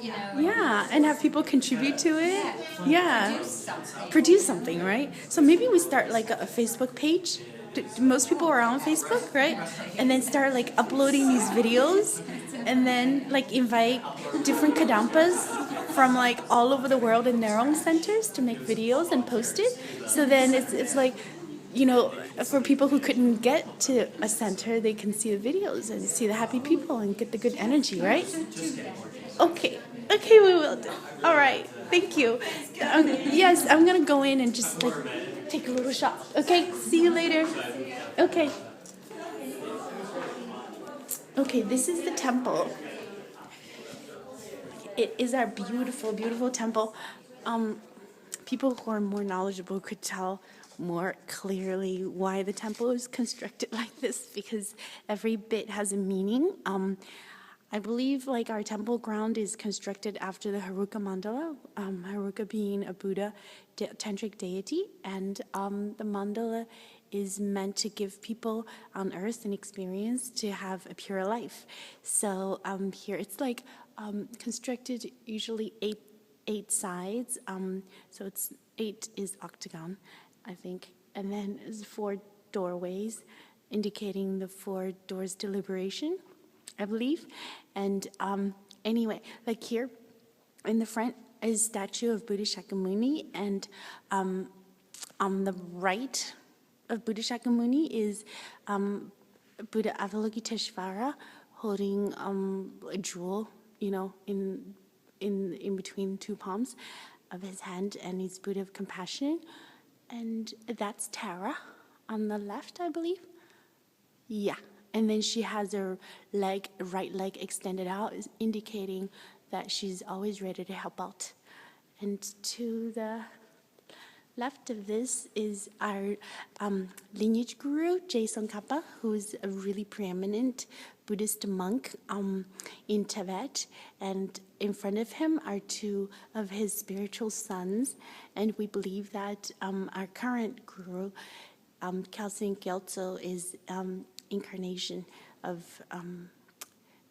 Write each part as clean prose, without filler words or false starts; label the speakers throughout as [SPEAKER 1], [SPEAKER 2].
[SPEAKER 1] Yeah, and have people contribute to it. Yeah, produce something, right? So maybe we start like a Facebook page. Do most people are on Facebook, right? And then start like uploading these videos, and then like invite different kadampas from like all over the world in their own centers to make videos and post it. So then it's like, for people who couldn't get to a center, they can see the videos and see the happy people and get the good energy, right? Okay. Okay, we will do. All right. Thank you. Yes, I'm gonna go in and just like take a little shot. Okay. See you later. Okay. Okay. This is the temple. It is our beautiful, beautiful temple. Um, People who are more knowledgeable could tell more clearly why the temple is constructed like this, because every bit has a meaning. I believe like our temple ground is constructed after the Haruka mandala, Haruka being a Buddha tantric deity, and the mandala is meant to give people on earth an experience to have a pure life. So here it's like constructed usually eight sides. So it's 8 is octagon, I think, and then there's 4 doorways, indicating the 4 doors to liberation, I believe. And anyway, like here in the front is statue of Buddha Shakyamuni, and on the right of Buddha Shakyamuni is Buddha Avalokiteshvara holding a jewel, in between 2 palms of his hand, and he's Buddha of compassion. And that's Tara on the left, I believe. Yeah. And then she has her right leg extended out, indicating that she's always ready to help out. And to the left of this is our lineage guru, Je Tsongkhapa, who's a really preeminent Buddhist monk in Tibet. And in front of him are 2 of his spiritual sons. And we believe that our current guru, Kelsang Gyaltso, is incarnation of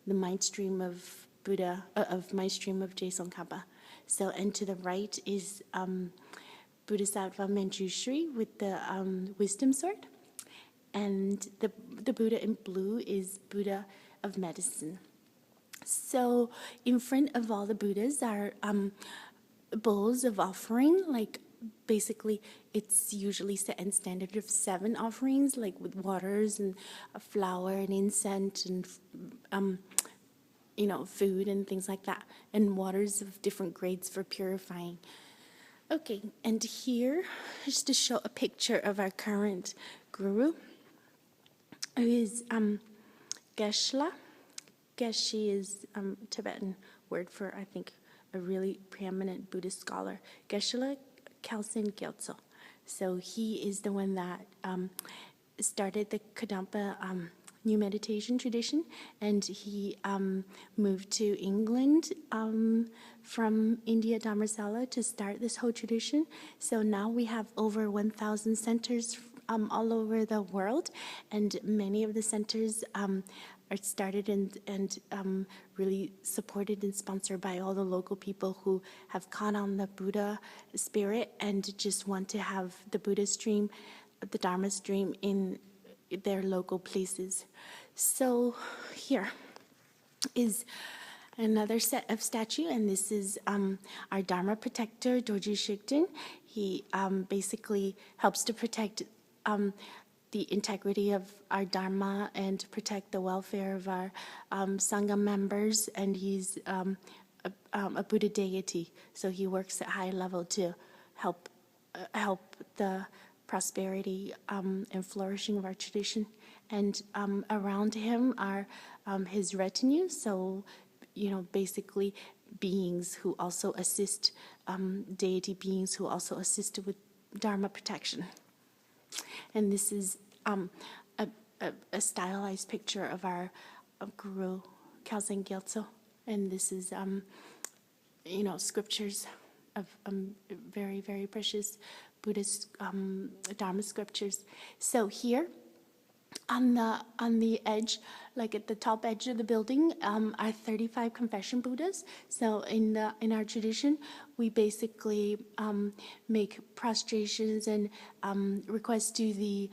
[SPEAKER 1] the mind stream of Buddha, of mind stream of Je Tsongkhapa. So, and to the right is Bodhisattva Manjushri with the wisdom sword, and the Buddha in blue is Buddha of medicine. So, in front of all the Buddhas are bowls of offering, like basically it's usually set in standard of 7 offerings, like with waters and a flower and incense and food and things like that, and waters of different grades for purifying. Okay, and here just to show a picture of our current guru, who is Geshe-la. Geshe is Tibetan word for, I think, a really preeminent Buddhist scholar. Geshe-la Kelsang Gyaltso. So he is the one that started the Kadampa new meditation tradition, and he moved to England from India Dharmasala to start this whole tradition. So now we have over 1,000 centers all over the world, and many of the centers are started and really supported and sponsored by all the local people who have caught on the Buddha spirit and just want to have the Buddha stream, the Dharma stream in their local places. So here is another set of statue, and this is our Dharma protector, Dorji Shigden. He basically helps to protect the integrity of our Dharma and protect the welfare of our Sangha members, and he's a Buddha deity, so he works at high level to help the prosperity and flourishing of our tradition. And around him are his retinue, so basically beings who also assist, deity beings who also assist with Dharma protection. And this is a stylized picture of our Guru Kelsang Gyaltso, and this is scriptures of very, very precious Buddhist Dharma scriptures. So here On the edge, like at the top edge of the building, are 35 confession Buddhas. So in our tradition, we basically make prostrations and requests to the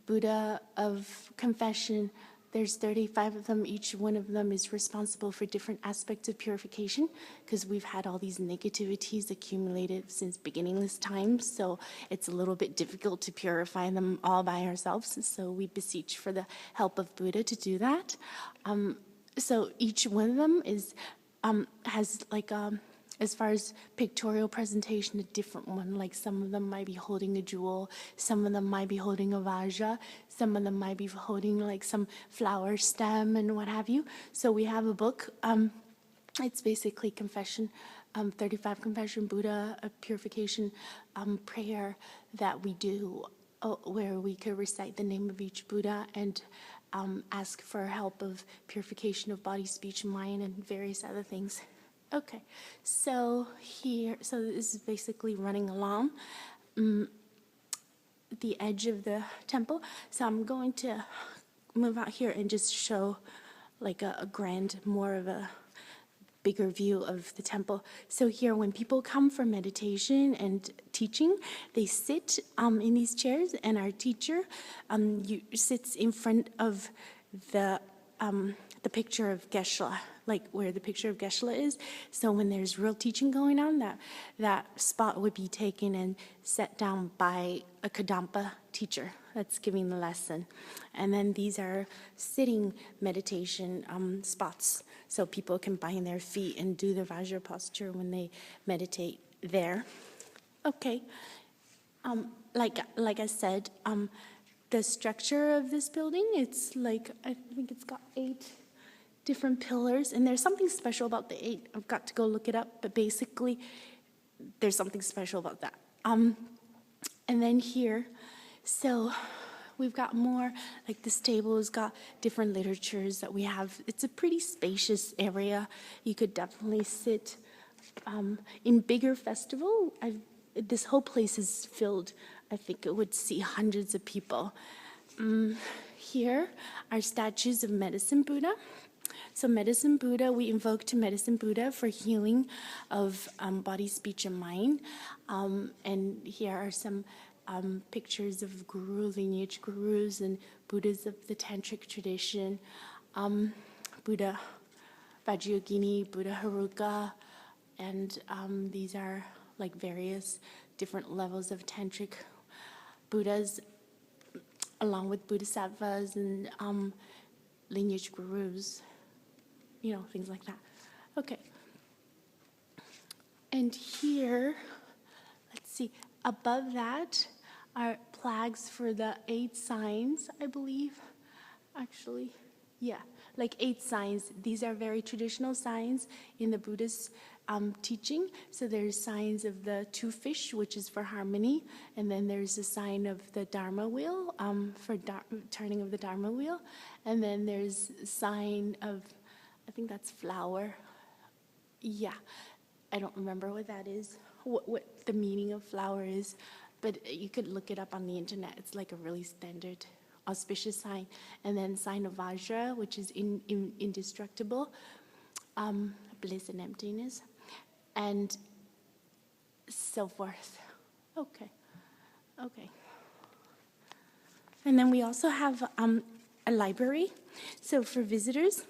[SPEAKER 1] Buddha of confession. There's 35 of them. Each one of them is responsible for different aspects of purification, because we've had all these negativities accumulated since beginningless times. So it's a little bit difficult to purify them all by ourselves. So we beseech for the help of Buddha to do that. So each one of them has like as far as pictorial presentation, a different one. Like some of them might be holding a jewel, some of them might be holding a vajra, some of them might be holding like some flower stem and what have you. So we have a book. It's basically confession, 35 confession Buddha, a purification prayer that we do, where we could recite the name of each Buddha and ask for help of purification of body, speech, and mind, and various other things. Okay, so this is basically running along the edge of the temple. So I'm going to move out here and just show like a grand, more of a bigger view of the temple. So here, when people come for meditation and teaching, they sit in these chairs, and our teacher sits in front of the picture of Geshe-la, like where the picture of Geshe-la is. So when there's real teaching going on, that spot would be taken and set down by a Kadampa teacher that's giving the lesson. And then these are sitting meditation spots, so people can bind their feet and do the Vajra posture when they meditate there. Okay, like I said, the structure of this building, it's like, I think it's got 8 different pillars, and there's something special about the 8. I've got to go look it up, but basically there's something special about that. And then here, so we've got more, like this table has got different literatures that we have. It's a pretty spacious area. You could definitely sit in bigger festival. This whole place is filled. I think it would see hundreds of people. Here are statues of Medicine Buddha. So Medicine Buddha, we invoke to Medicine Buddha for healing of body, speech, and mind. And here are some pictures of guru, lineage gurus, and Buddhas of the Tantric tradition. Buddha Vajrayogini, Buddha Haruka, and these are like various different levels of Tantric Buddhas, along with Bodhisattvas and lineage gurus, things like that. Okay. And here, let's see, above that are flags for the 8 signs, I believe. Actually, yeah, like 8 signs. These are very traditional signs in the Buddhist teaching. So there's signs of the 2 fish, which is for harmony, and then there's a sign of the Dharma wheel, for turning of the Dharma wheel, and then there's a sign of, I think that's flower. Yeah, I don't remember what that is, what the meaning of flower is, but you could look it up on the internet. It's like a really standard auspicious sign. And then sign of Vajra, which is indestructible, bliss and emptiness, and so forth. Okay. And then we also have a library. So for visitors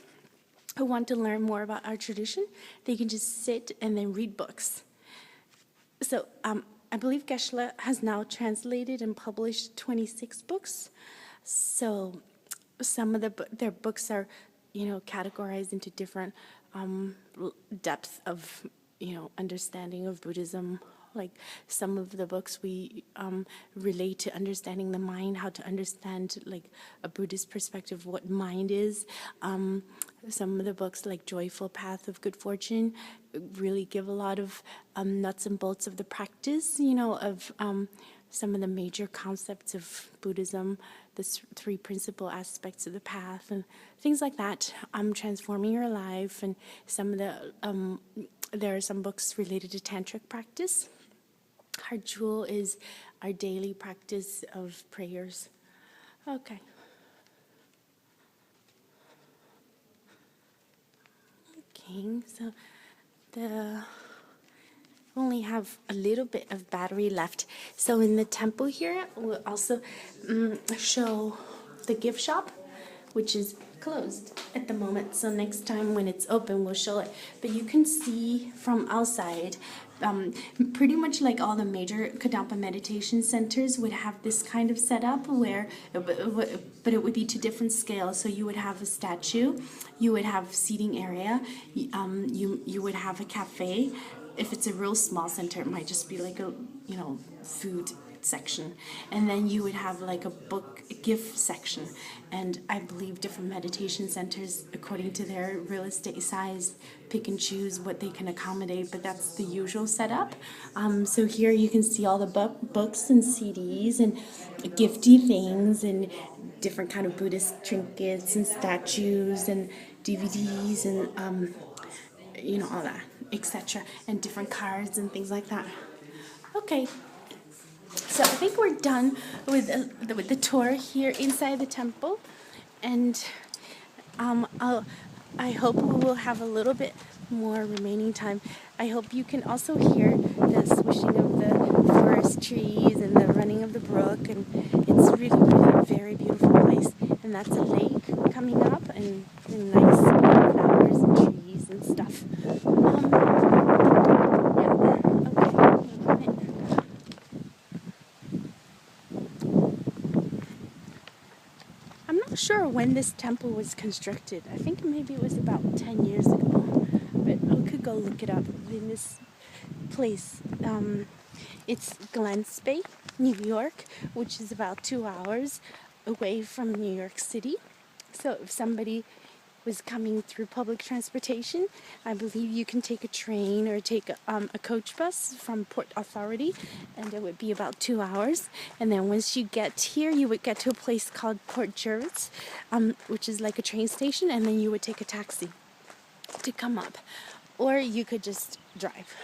[SPEAKER 1] who want to learn more about our tradition, they can just sit and then read books. So I believe Geshe-la has now translated and published 26 books. So some of their books are, categorized into different depths of, understanding of Buddhism. Like some of the books we relate to understanding the mind, how to understand like a Buddhist perspective what mind is. Some of the books like Joyful Path of Good Fortune really give a lot of nuts and bolts of the practice, of some of the major concepts of Buddhism, the 3 principal aspects of the path, and things like that. Transforming Your Life, and some of the there are some books related to tantric practice. Our jewel is our daily practice of prayers. Okay. working. So the only have a little bit of battery left. So in the temple here, we'll also show the gift shop, which is closed at the moment. So next time when it's open, we'll show it. But you can see from outside, pretty much like all the major Kadampa meditation centers would have this kind of setup where, but it would be to different scales. So you would have a statue, you would have seating area, you would have a cafe. If it's a real small center, it might just be like a, food section. And then you would have like a book gift section. And I believe different meditation centers, according to their real estate size, pick and choose what they can accommodate, but that's the usual setup. So here you can see all the books and CDs and gifty things and different kind of Buddhist trinkets and statues and DVDs and all that, etc., and different cards and things like that. Okay, so I think we're done with the tour here inside the temple, and I hope we will have a little bit more remaining time. I hope you can also hear the swishing of the forest trees and the running of the brook, and it's really, really a very beautiful place. And that's a lake coming up, and nice flowers and trees and stuff. I'm not sure when this temple was constructed. I think maybe it was about 10 years ago, but I could go look it up. In this place, it's Glens Bay, New York, which is about 2 hours away from New York City. So if somebody was coming through public transportation, I believe you can take a train or take a coach bus from Port Authority, and it would be about 2 hours. And then once you get here, you would get to a place called Port Jervis, which is like a train station, and then you would take a taxi to come up, or you could just drive.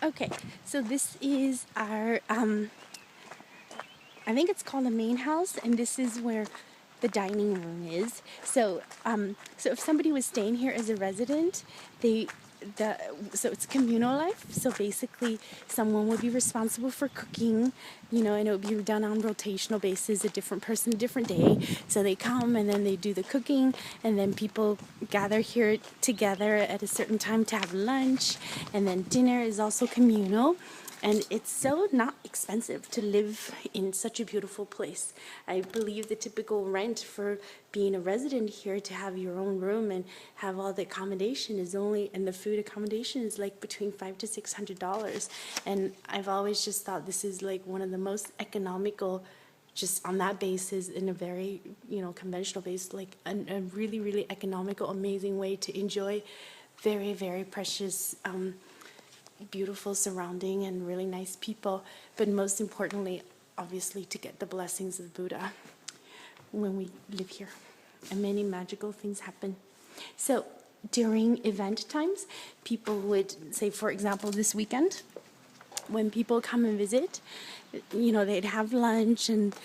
[SPEAKER 1] Okay, so this is our, I think it's called the main house, and this is where the dining room is. So if somebody was staying here as a resident, so it's communal life. So basically, someone would be responsible for cooking, and it would be done on rotational basis, a different person, a different day. So they come and then they do the cooking, and then people gather here together at a certain time to have lunch, and then dinner is also communal. And it's so not expensive to live in such a beautiful place. I believe the typical rent for being a resident here, to have your own room and have all the accommodation and the food accommodation is like between $500 to $600. And I've always just thought this is like one of the most economical, just on that basis, in a very, conventional base, like a really, really economical, amazing way to enjoy very, very precious, beautiful surrounding and really nice people, but most importantly, obviously, to get the blessings of Buddha when we live here. And many magical things happen. So during event times, people would say, for example, this weekend, when people come and visit, they'd have lunch and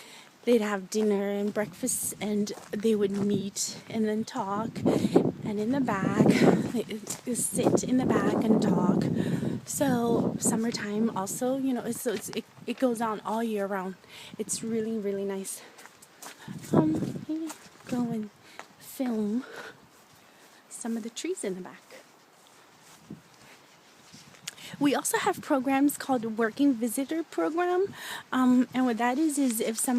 [SPEAKER 1] they'd have dinner and breakfast, and they would meet and then talk. And in the back, they sit in the back and talk. So summertime also, it goes on all year round. It's really, really nice. Maybe go and film some of the trees in the back. We also have programs called the Working Visitor Program. And what that is if somebody